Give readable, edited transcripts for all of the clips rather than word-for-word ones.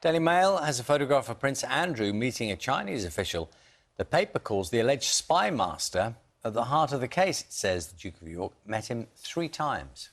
Daily Mail has a photograph of Prince Andrew meeting a Chinese official. The paper calls the alleged spy master at the heart of the case. It says the Duke of York met him 3 times.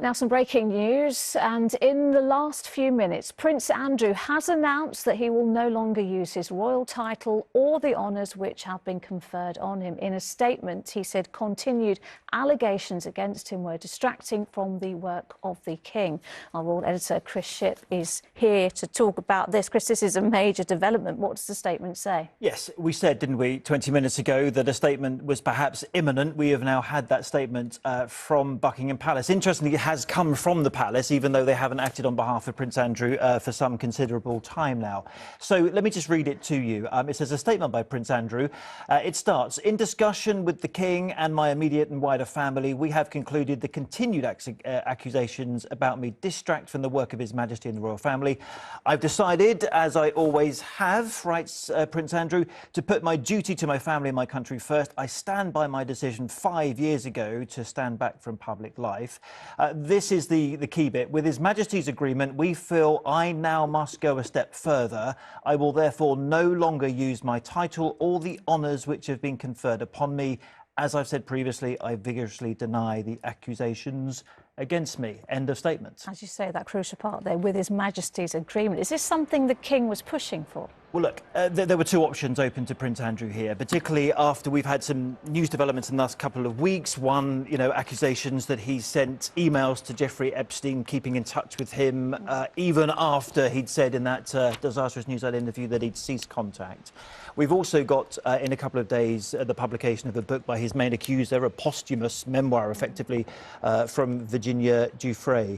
Now some breaking news, and in the last few minutes, Prince Andrew has announced that he will no longer use his royal title or the honours which have been conferred on him. In a statement, he said continued allegations against him were distracting from the work of the King. Our royal editor, Chris Shipp, is here to talk about this. Chris, this is a major development. What does the statement say? Yes, we said, didn't we, 20 minutes ago, that a statement was perhaps imminent. We have now had that statement from Buckingham Palace. Interestingly, has come from the palace, even though they haven't acted on behalf of Prince Andrew for some considerable time now. So let me just read it to you. It says, a statement by Prince Andrew. It starts, in discussion with the King and my immediate and wider family, we have concluded the continued accusations about me distract from the work of His Majesty and the royal family. I've decided, as I always have, writes Prince Andrew, to put my duty to my family and my country first. I stand by my decision 5 years ago to stand back from public life. This is the key bit. With His Majesty's agreement, we feel I now must go a step further. I will therefore no longer use my title or the honours which have been conferred upon me. As I've said previously, I vigorously deny the accusations against me. End of statement. As you say, that crucial part there, with His Majesty's agreement. Is this something the King was pushing for? Well, look, there were 2 options open to Prince Andrew here, particularly after we've had some news developments in the last couple of weeks. One, accusations that he sent emails to Jeffrey Epstein, keeping in touch with him, even after he'd said in that disastrous Newsnight interview that he'd ceased contact. We've also got, in a couple of days, the publication of a book by his main accuser, a posthumous memoir, effectively, from Virginia Jeffrey.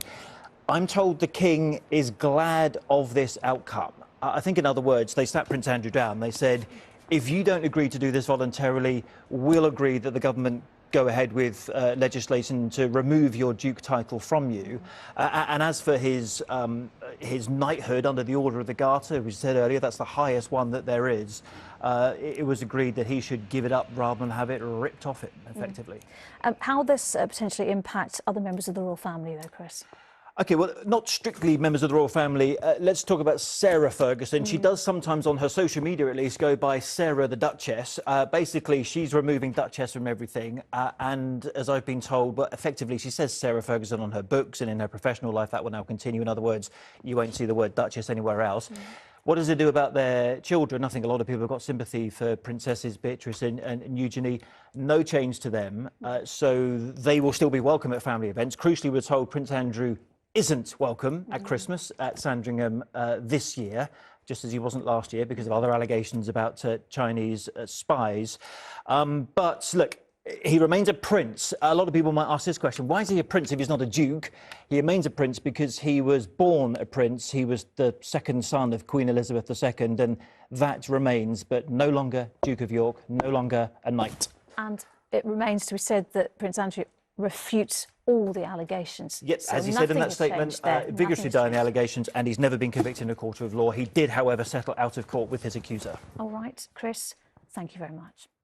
I'm told the King is glad of this outcome. I think, in other words, they sat Prince Andrew down. They said, if you don't agree to do this voluntarily, we'll agree that the government go ahead with legislation to remove your Duke title from you. And as for his knighthood under the Order of the Garter, as we said earlier, that's the highest one that there is. It was agreed that he should give it up rather than have it ripped off him, effectively. How will this potentially impact other members of the royal family, though, Chris? OK, well, not strictly members of the royal family. Let's talk about Sarah Ferguson. She does sometimes, on her social media at least, go by Sarah the Duchess. Basically, she's removing Duchess from everything. And as I've been told, but effectively, she says Sarah Ferguson on her books, and in her professional life, that will now continue. In other words, you won't see the word Duchess anywhere else. What does it do about their children? I think a lot of people have got sympathy for Princesses Beatrice and Eugenie. No change to them. So they will still be welcome at family events. Crucially, we're told Prince Andrew isn't welcome at Christmas at Sandringham this year, just as he wasn't last year because of other allegations about Chinese spies. But look, he remains a prince. A lot of people might ask this question: why is he a prince if he's not a duke? He remains a prince because he was born a prince. He was the 2nd son of Queen Elizabeth II, and that remains, but no longer Duke of York, no longer a knight. And it remains to be said that Prince Andrew refutes all the allegations. Yes, so as he said in that statement, vigorously denying the allegations, and he's never been convicted in a court of law. He did, however, settle out of court with his accuser. All right, Chris, thank you very much.